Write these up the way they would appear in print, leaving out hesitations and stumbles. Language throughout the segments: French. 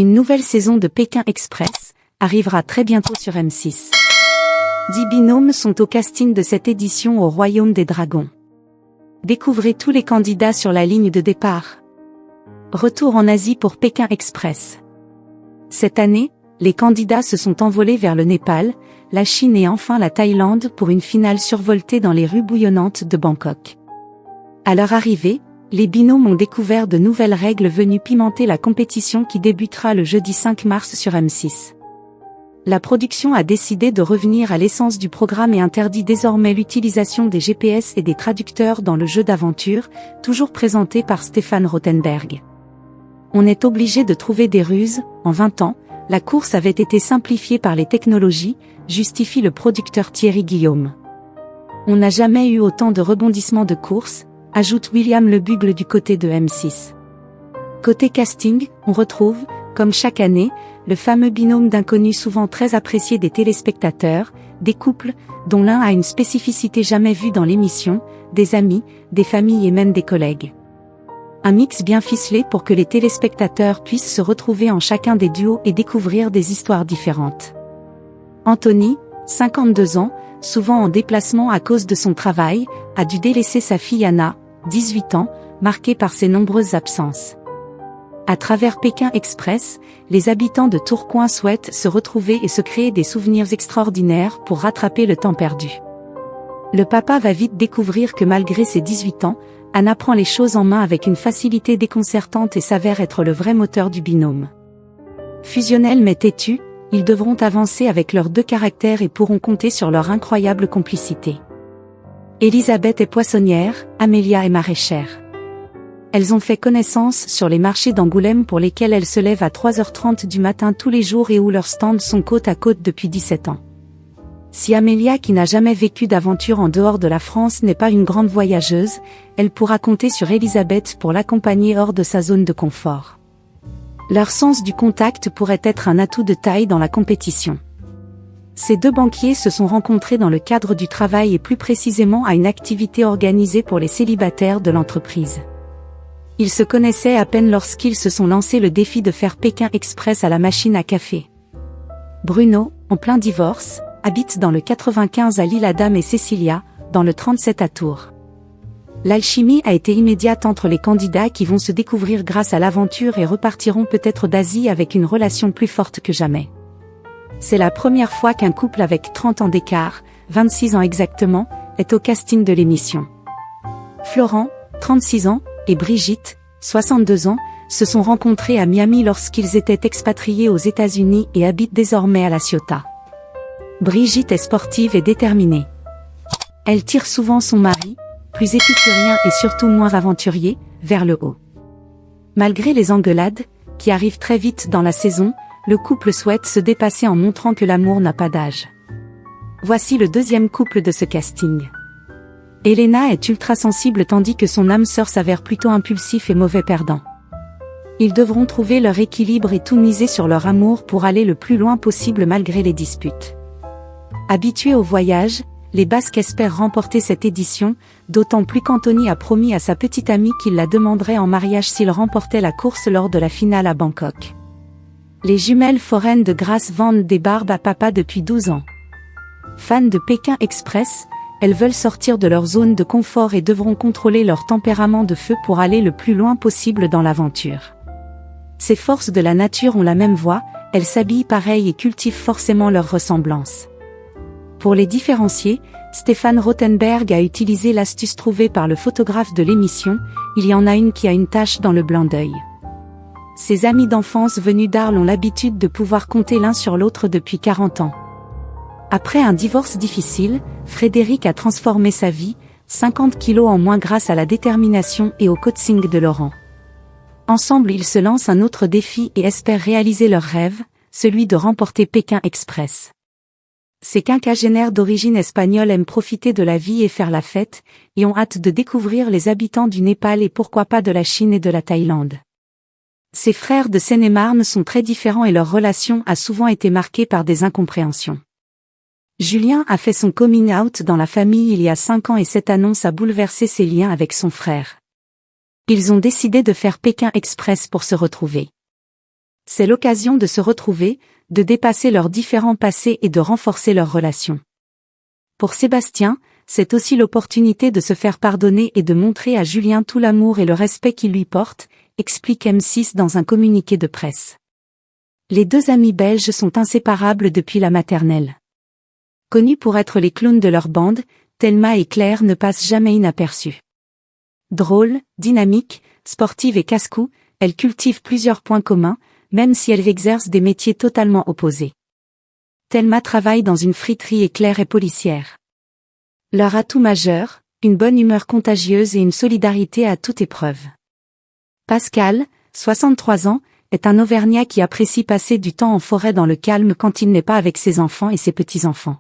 Une nouvelle saison de Pékin Express arrivera très bientôt sur M6. 10 binômes sont au casting de cette édition au Royaume des Dragons. Découvrez tous les candidats sur la ligne de départ. Retour en Asie pour Pékin Express. Cette année, les candidats se sont envolés vers le Népal, la Chine et enfin la Thaïlande pour une finale survoltée dans les rues bouillonnantes de Bangkok. À leur arrivée, les binômes ont découvert de nouvelles règles venues pimenter la compétition qui débutera le jeudi 5 mars sur M6. La production a décidé de revenir à l'essence du programme et interdit désormais l'utilisation des GPS et des traducteurs dans le jeu d'aventure, toujours présenté par Stéphane Rothenberg. On est obligé de trouver des ruses. En 20 ans, la course avait été simplifiée par les technologies, justifie le producteur Thierry Guillaume. On n'a jamais eu autant de rebondissements de course, ajoute William Lebugle du côté de M6. Côté casting, on retrouve, comme chaque année, le fameux binôme d'inconnus souvent très apprécié des téléspectateurs, des couples, dont l'un a une spécificité jamais vue dans l'émission, des amis, des familles et même des collègues. Un mix bien ficelé pour que les téléspectateurs puissent se retrouver en chacun des duos et découvrir des histoires différentes. Anthony, 52 ans, souvent en déplacement à cause de son travail, a dû délaisser sa fille Anna, 18 ans, marquée par ses nombreuses absences. À travers Pékin Express, les habitants de Tourcoing souhaitent se retrouver et se créer des souvenirs extraordinaires pour rattraper le temps perdu. Le papa va vite découvrir que malgré ses 18 ans, Anna prend les choses en main avec une facilité déconcertante et s'avère être le vrai moteur du binôme. Fusionnels mais têtus, ils devront avancer avec leurs deux caractères et pourront compter sur leur incroyable complicité. Elisabeth est poissonnière, Amélia est maraîchère. Elles ont fait connaissance sur les marchés d'Angoulême pour lesquels elles se lèvent à 3h30 du matin tous les jours et où leurs stands sont côte à côte depuis 17 ans. Si Amélia, qui n'a jamais vécu d'aventure en dehors de la France, n'est pas une grande voyageuse, elle pourra compter sur Elisabeth pour l'accompagner hors de sa zone de confort. Leur sens du contact pourrait être un atout de taille dans la compétition. Ces deux banquiers se sont rencontrés dans le cadre du travail et plus précisément à une activité organisée pour les célibataires de l'entreprise. Ils se connaissaient à peine lorsqu'ils se sont lancés le défi de faire Pékin Express à la machine à café. Bruno, en plein divorce, habite dans le 95 à l'Île-Adam et Cécilia, dans le 37 à Tours. L'alchimie a été immédiate entre les candidats qui vont se découvrir grâce à l'aventure et repartiront peut-être d'Asie avec une relation plus forte que jamais. C'est la première fois qu'un couple avec 30 ans d'écart, 26 ans exactement, est au casting de l'émission. Florent, 36 ans, et Brigitte, 62 ans, se sont rencontrés à Miami lorsqu'ils étaient expatriés aux États-Unis et habitent désormais à La Ciotat. Brigitte est sportive et déterminée. Elle tire souvent son mari, plus épicurien et surtout moins aventurier, vers le haut. Malgré les engueulades, qui arrivent très vite dans la saison, le couple souhaite se dépasser en montrant que l'amour n'a pas d'âge. Voici le deuxième couple de ce casting. Elena est ultra sensible tandis que son âme sœur s'avère plutôt impulsif et mauvais perdant. Ils devront trouver leur équilibre et tout miser sur leur amour pour aller le plus loin possible malgré les disputes. Habitués au voyage, les Basques espèrent remporter cette édition, d'autant plus qu'Anthony a promis à sa petite amie qu'il la demanderait en mariage s'il remportait la course lors de la finale à Bangkok. Les jumelles foraines de Grasse vendent des barbes à papa depuis 12 ans. Fans de Pékin Express, elles veulent sortir de leur zone de confort et devront contrôler leur tempérament de feu pour aller le plus loin possible dans l'aventure. Ces forces de la nature ont la même voix, elles s'habillent pareil et cultivent forcément leur ressemblance. Pour les différencier, Stéphane Rothenberg a utilisé l'astuce trouvée par le photographe de l'émission, il y en a une qui a une tache dans le blanc d'œil. Ses amis d'enfance venus d'Arles ont l'habitude de pouvoir compter l'un sur l'autre depuis 40 ans. Après un divorce difficile, Frédéric a transformé sa vie, 50 kilos en moins grâce à la détermination et au coaching de Laurent. Ensemble ils se lancent un autre défi et espèrent réaliser leur rêve, celui de remporter Pékin Express. Ces quinquagénaires d'origine espagnole aiment profiter de la vie et faire la fête, et ont hâte de découvrir les habitants du Népal et pourquoi pas de la Chine et de la Thaïlande. Ces frères de Seine-et-Marne sont très différents et leur relation a souvent été marquée par des incompréhensions. Julien a fait son coming out dans la famille il y a 5 ans et cette annonce a bouleversé ses liens avec son frère. Ils ont décidé de faire Pékin Express pour se retrouver. C'est l'occasion de se retrouver, de dépasser leurs différents passés et de renforcer leurs relations. Pour Sébastien, c'est aussi l'opportunité de se faire pardonner et de montrer à Julien tout l'amour et le respect qu'il lui porte, explique M6 dans un communiqué de presse. Les deux amis belges sont inséparables depuis la maternelle. Connus pour être les clowns de leur bande, Thelma et Claire ne passent jamais inaperçus. Drôles, dynamiques, sportives et casse-cou, elles cultivent plusieurs points communs, même si elles exercent des métiers totalement opposés. Thelma travaille dans une friterie et Claire est policière. Leur atout majeur, une bonne humeur contagieuse et une solidarité à toute épreuve. Pascal, 63 ans, est un Auvergnat qui apprécie passer du temps en forêt dans le calme quand il n'est pas avec ses enfants et ses petits-enfants.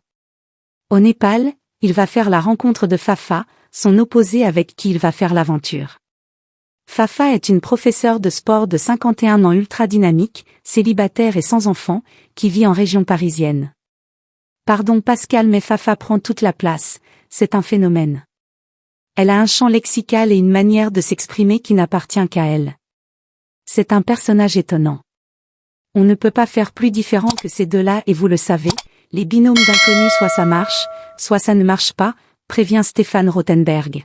Au Népal, il va faire la rencontre de Fafa, son opposé avec qui il va faire l'aventure. Fafa est une professeure de sport de 51 ans ultra dynamique, célibataire et sans enfant, qui vit en région parisienne. Pardon Pascal mais Fafa prend toute la place, c'est un phénomène. Elle a un champ lexical et une manière de s'exprimer qui n'appartient qu'à elle. C'est un personnage étonnant. On ne peut pas faire plus différent que ces deux-là et vous le savez, les binômes d'inconnus soit ça marche, soit ça ne marche pas, prévient Stéphane Rothenberg.